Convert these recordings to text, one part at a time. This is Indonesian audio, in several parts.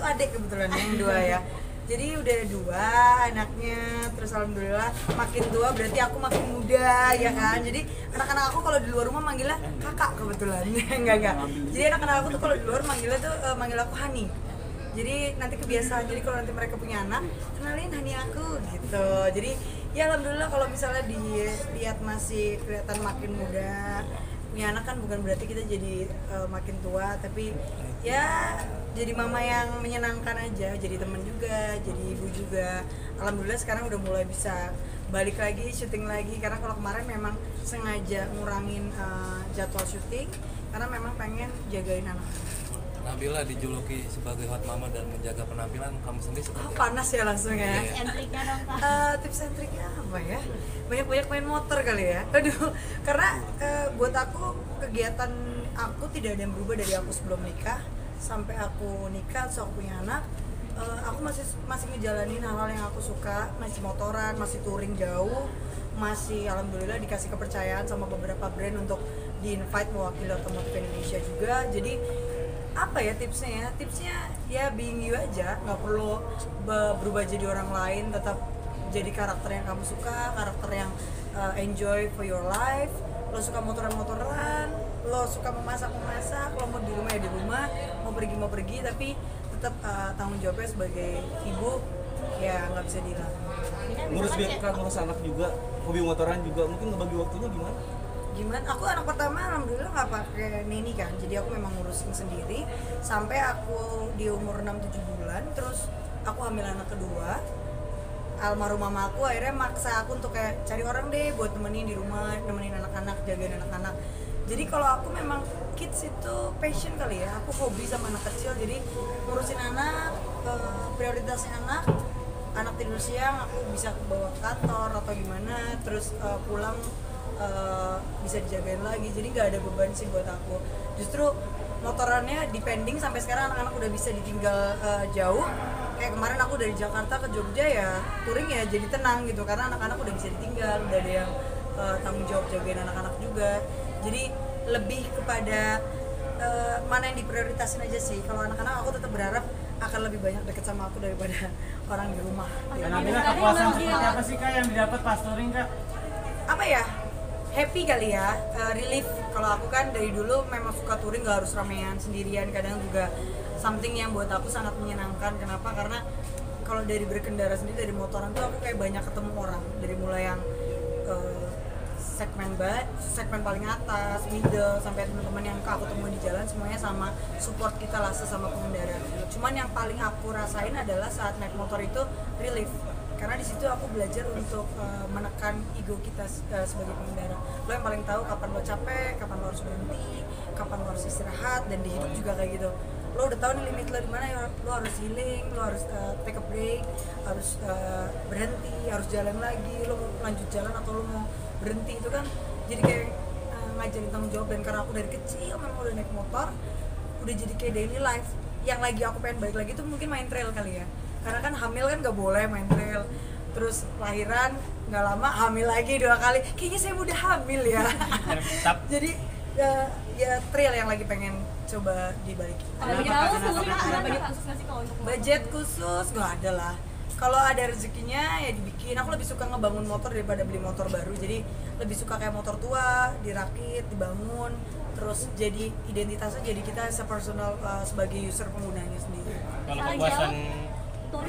adik kebetulan yang dua ya. Jadi udah 2 anaknya, terus alhamdulillah makin tua berarti aku makin muda ya kan. Jadi anak-anak aku kalau di luar rumah manggilnya kakak kebetulan. enggak. Jadi anak-anak aku tuh kalau di luar manggilnya tuh manggil aku Hani. Jadi nanti kebiasaan, jadi kalau nanti mereka punya anak, kenalin Hani aku gitu. Jadi ya alhamdulillah kalau misalnya dilihat masih kelihatan makin muda. Punya anak kan bukan berarti kita jadi makin tua, tapi ya jadi mama yang menyenangkan aja, jadi teman juga, jadi ibu juga. Alhamdulillah sekarang udah mulai bisa balik lagi, syuting lagi, karena kalau kemarin memang sengaja ngurangin jadwal syuting karena memang pengen jagain anak. Nabila dijuluki sebagai hot mama dan menjaga penampilan kamu sendiri seperti panas ya langsung ya. Tips and triknya dong Kak. Tips and triknya apa ya? Banyak-banyak main motor kali ya. Aduh, karena buat aku kegiatan aku tidak ada yang berubah dari aku sebelum nikah sampai aku nikah, terus aku punya anak. Aku masih ngejalanin hal-hal yang aku suka, masih motoran, masih touring jauh, masih alhamdulillah dikasih kepercayaan sama beberapa brand untuk di-invite mewakili otomotif Indonesia juga. Jadi apa ya tipsnya ya being you aja, nggak perlu berubah jadi orang lain, tetap jadi karakter yang kamu suka, karakter yang enjoy for your life. Lo suka motoran, lo suka memasak, lo mau di rumah ya di rumah, mau pergi, tapi tetap tanggung jawabnya sebagai ibu ya nggak bisa dihilang. Ngurus anak juga, hobi motoran juga, mungkin ngebagi waktunya gimana? Aku anak pertama alhamdulillah nggak pakai neni kan, jadi aku memang ngurusin sendiri sampai aku di umur 6-7 bulan, terus aku hamil anak kedua. Almarhum mama aku akhirnya maksa aku untuk kayak cari orang deh buat temenin di rumah, nemenin anak-anak, jagain anak-anak. Jadi kalau aku memang kids itu passion kali ya, aku hobi sama anak kecil, jadi ngurusin anak, prioritasnya anak tidur siang aku bisa bawa ke kantor atau gimana, terus pulang bisa dijagain lagi, jadi nggak ada beban sih buat aku. Justru motorannya depending sampai sekarang anak-anak udah bisa ditinggal jauh. Kayak kemarin aku dari Jakarta ke Jogja ya touring ya jadi tenang gitu, karena anak-anak udah bisa ditinggal, udah ada yang tanggung jawab jagain anak-anak juga. Jadi lebih kepada mana yang diprioritasin aja sih. Kalau anak-anak aku tetap berharap akan lebih banyak deket sama aku daripada orang di rumah. Nabila, kepuasan seperti apa sih Kak yang didapat pas touring Kak? Apa ya? Happy kali ya, relief. Kalau aku kan dari dulu memang suka touring, gak harus ramean sendirian, kadang juga something yang buat aku sangat menyenangkan. Kenapa? Karena kalau dari berkendara sendiri, dari motoran tuh aku kayak banyak ketemu orang, dari mulai yang segmen paling atas, middle, sampai teman-teman yang aku temui di jalan, semuanya sama support kita lah sesama pengendara. Cuman yang paling aku rasain adalah saat naik motor itu relief, karena di situ aku belajar untuk menekan ego kita sebagai pengendara. Lo yang paling tahu kapan lo capek, kapan lo harus berhenti, kapan lo harus istirahat, dan di hidup juga kayak gitu. Lo udah tahu nih limit lo di mana, ya lo harus healing, lo harus take a break, harus berhenti, harus jalan lagi, lo mau lanjut jalan atau lo mau berhenti. Itu kan jadi kayak ngajarin tanggung jawab. Dan karena aku dari kecil memang udah naik motor, udah jadi kayak daily life. Yang lagi aku pengen balik lagi tuh mungkin main trail kali ya, karena kan hamil kan gak boleh main trail, terus lahiran nggak lama hamil lagi 2 kali, kayaknya saya udah hamil ya. Jadi ya trail yang lagi pengen coba dibalikin. Ada budget khusus nggak sih kalau untuk Budget khusus nggak ada lah. Kalau ada rezekinya ya dibikin. Aku lebih suka ngebangun motor daripada beli motor baru. Jadi lebih suka kayak motor tua, dirakit, dibangun, terus jadi identitasnya, jadi kita personal sebagai user penggunanya sendiri. Kalau kepuasan,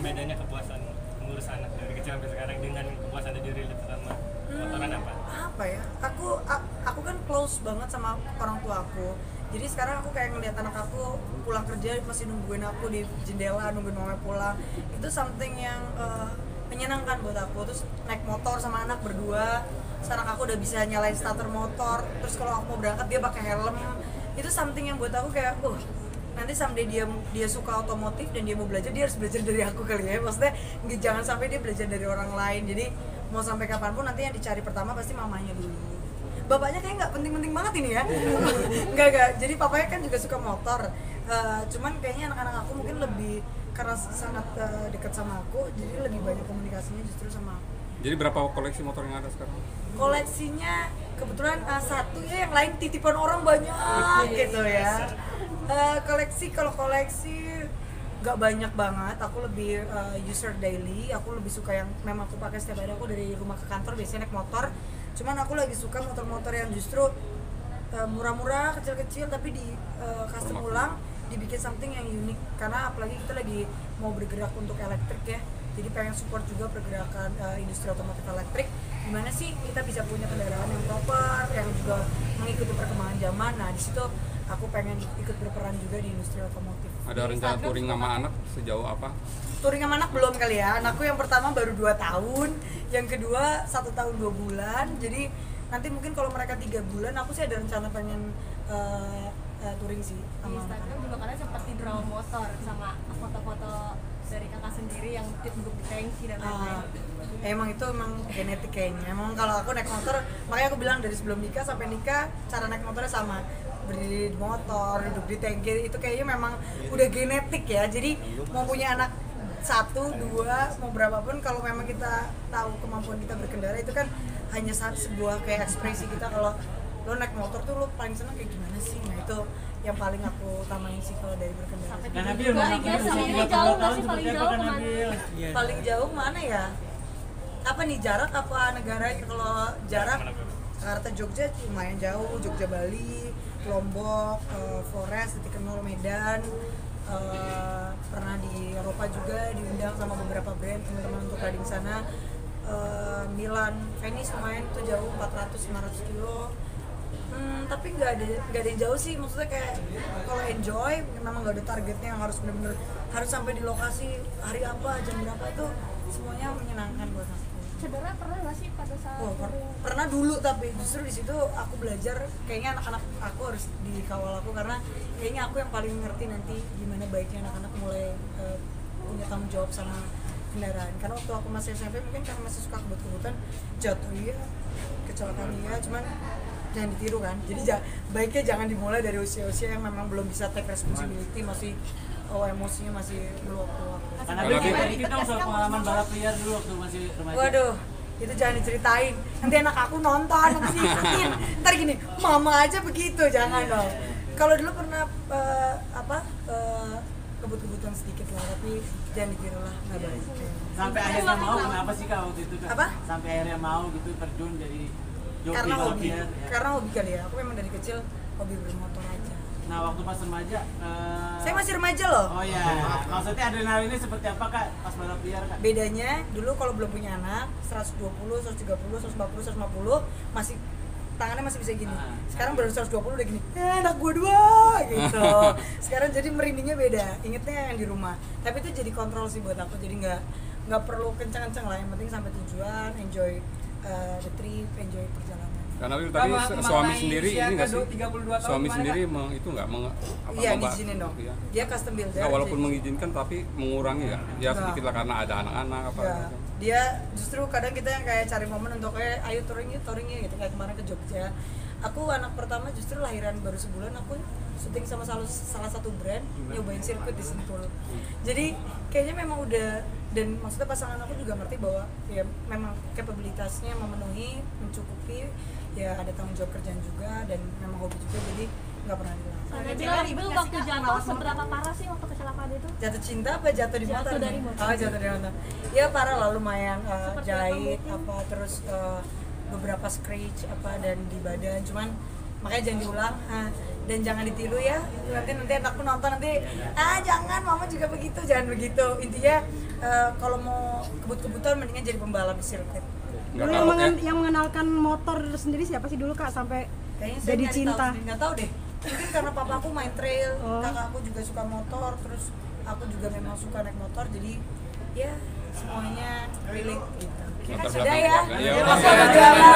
bedanya kepuasan mengurus anak dari kecil sampai sekarang dengan kepuasan dari diri sama motoran apa? Apa ya? Aku kan close banget sama orang tua aku. Jadi sekarang aku kayak ngeliat anak aku pulang kerja masih nungguin aku di jendela, nungguin mama pulang. Itu something yang menyenangkan buat aku. Terus naik motor sama anak berdua, sekarang aku udah bisa nyalain starter motor. Terus kalau aku mau berangkat dia pakai helm. Itu something yang buat aku kayak nanti someday dia suka otomotif dan dia mau belajar, dia harus belajar dari aku kali ya. Maksudnya jangan sampai dia belajar dari orang lain. Jadi mau sampai kapanpun nanti yang dicari pertama pasti mamanya dulu. Bapaknya kayak nggak penting-penting banget ini ya. Enggak. Jadi papanya kan juga suka motor. Cuman kayaknya anak-anak aku mungkin lebih karena sangat dekat sama aku, jadi lebih banyak komunikasinya justru sama aku. Jadi berapa koleksi motor yang ada sekarang? Koleksinya kebetulan satu ya, yang lain titipan orang banyak gitu ya. Kalau koleksi nggak banyak banget, aku lebih user daily, aku lebih suka yang memang aku pakai setiap hari. Aku dari rumah ke kantor biasanya naik motor, cuman aku lagi suka motor-motor yang justru murah-murah, kecil-kecil, tapi di custom ulang, dibikin something yang unik. Karena apalagi kita lagi mau bergerak untuk elektrik ya, jadi pengen support juga pergerakan industri otomotif elektrik. Gimana sih kita bisa punya kendaraan yang proper, yang juga mengikuti perkembangan zaman. Nah di situ aku pengen ikut berperan juga di industri otomotif. Ada rencana touring sama anak sejauh apa? Touring sama anak belum kali ya. Anakku yang pertama baru 2 tahun, yang kedua 1 tahun 2 bulan. Jadi nanti mungkin kalau mereka 3 bulan, aku sih ada rencana pengen touring sih Di sama Instagram anak. juga kalian sempat di draw motor sama foto-foto dari kakak sendiri yang untuk di tanki dan lain-lain. Emang itu emang genetik kayaknya. Emang kalau aku naik motor, makanya aku bilang dari sebelum nikah sampai nikah cara naik motornya sama. Berdiri di motor, duduk di tangki, itu kayaknya memang udah genetik ya. Jadi mau punya anak 1, 2, mau berapapun, kalau memang kita tahu kemampuan kita berkendara, itu kan hanya sebuah kayak ekspresi kita. Kalau lo naik motor tuh lo paling seneng kayak gimana sih? Nah itu yang paling aku utamain sih kalau dari berkendara. Sampai Dan Nabil, juga, Nabil guys, usia sama 30 jauh nggak tahun sih paling seperti apa jauh kan kemana? Nabil? Paling jauh mana ya? Apa nih, jarak apa negara? Kalau jarak Jakarta Jogja lumayan jauh, Jogja Bali, Lombok, Flores, Titik Nol, Medan. Pernah di Eropa juga diundang sama beberapa brand teman-teman untuk riding sana. Milan, Venice lumayan tuh jauh 400-500 kilo. Tapi nggak ada yang jauh sih, maksudnya kayak kalau enjoy memang nggak ada targetnya yang harus benar-benar harus sampai di lokasi hari apa, jam berapa, itu semuanya menyenangkan buat aku. Cedera pernah nggak sih pada saat Oh, pernah dulu, tapi justru di situ aku belajar kayaknya anak-anak aku harus dikawal aku, karena kayaknya aku yang paling ngerti nanti gimana baiknya anak-anak mulai punya tanggung jawab sama kendaraan. Karena waktu aku masih SMP mungkin karena masih suka kebut-kebutan, jatuh iya, kecelakaan iya, cuman jangan ditiru kan. Jadi baiknya jangan dimulai dari usia-usia yang memang belum bisa take responsibility, masih emosinya masih meluap-luap. Karena kita soal pengalaman balap liar dulu waktu masih remaja. Waduh, itu jangan diceritain. Nanti anak aku nonton, nanti diikutin. Ntar gini, mama aja begitu, jangan dong. Kalau dulu pernah kebut-kebutan sedikit lah, tapi jangan ditiru lah, nggak baik. Sampai akhirnya mau, kenapa sih Kak waktu itu Kak? Apa? Sampai akhirnya mau gitu terjun jadi joki Karena balap hobi, liar. Ya. karena hobi kali ya. Aku memang dari kecil hobi bermotor aja. Nah waktu pas remaja, Saya masih remaja loh. oh ya, maksudnya adrenalinnya seperti apa Kak pas balap liar Kak? Bedanya dulu kalau belum punya anak 120, 130, 140, 150 masih tangannya masih bisa gini. Sekarang baru 120 udah gini. Anak gue 2 gitu. Sekarang jadi merindingnya beda. Ingetnya yang di rumah. Tapi itu jadi kontrol sih buat aku. Jadi nggak perlu kencang-kencang lah. Yang penting sampai tujuan, enjoy the trip, enjoy perjalanan. Karena tadi suami sendiri ini nggak sih? 32 tahun Suami kemana, sendiri Kak? itu nggak Iya diizinin dong. Iya. Dia custom builder. Nah, walaupun jadi- mengizinkan tapi mengurangi ya. Ya sedikit lah karena ada anak-anak apa. Enggak. Dia justru kadang kita yang kayak cari momen untuk kayak ayo touring yuk gitu, kayak kemarin ke Jogja. Aku anak pertama justru lahiran baru sebulan, aku syuting sama salah satu brand, nyobain sirkuit di Sentul. Jadi kayaknya memang udah, dan maksudnya pasangan aku juga ngerti bahwa ya memang kapabilitasnya memenuhi, mencukupi, ya ada tanggung jawab kerjaan juga dan memang hobi juga, jadi nggak pernah dilarang. Ada bilang ibu waktu jatuh seberapa parah sih waktu kecelakaan itu? Jatuh cinta apa jatuh di motor? Jatuh dari nih? motor. Oh, jatuh dari motor. Ya parah lah, lumayan Seperti jahit apa mungkin? apa terus beberapa scratch apa dan di badan, cuman makanya jangan diulang dan jangan ditiru ya. Nanti anakku nonton nanti jangan, mama juga begitu, jangan begitu. Intinya kalau mau kebut-kebutan mendingan jadi pembalap di sirkuit. Nggak Dulu kalau kayak yang mengenalkan motor sendiri siapa sih dulu Kak sampai Kayaknya saya jadi nyari cinta? tahu sendiri, nggak tahu deh. Mungkin karena papa aku main trail, Oh. kakak aku juga suka motor, terus aku juga memang suka naik motor, jadi ya semuanya relate gitu. Latar Sudah ya. belakang keluarga. Iya, Terima oke. kasih.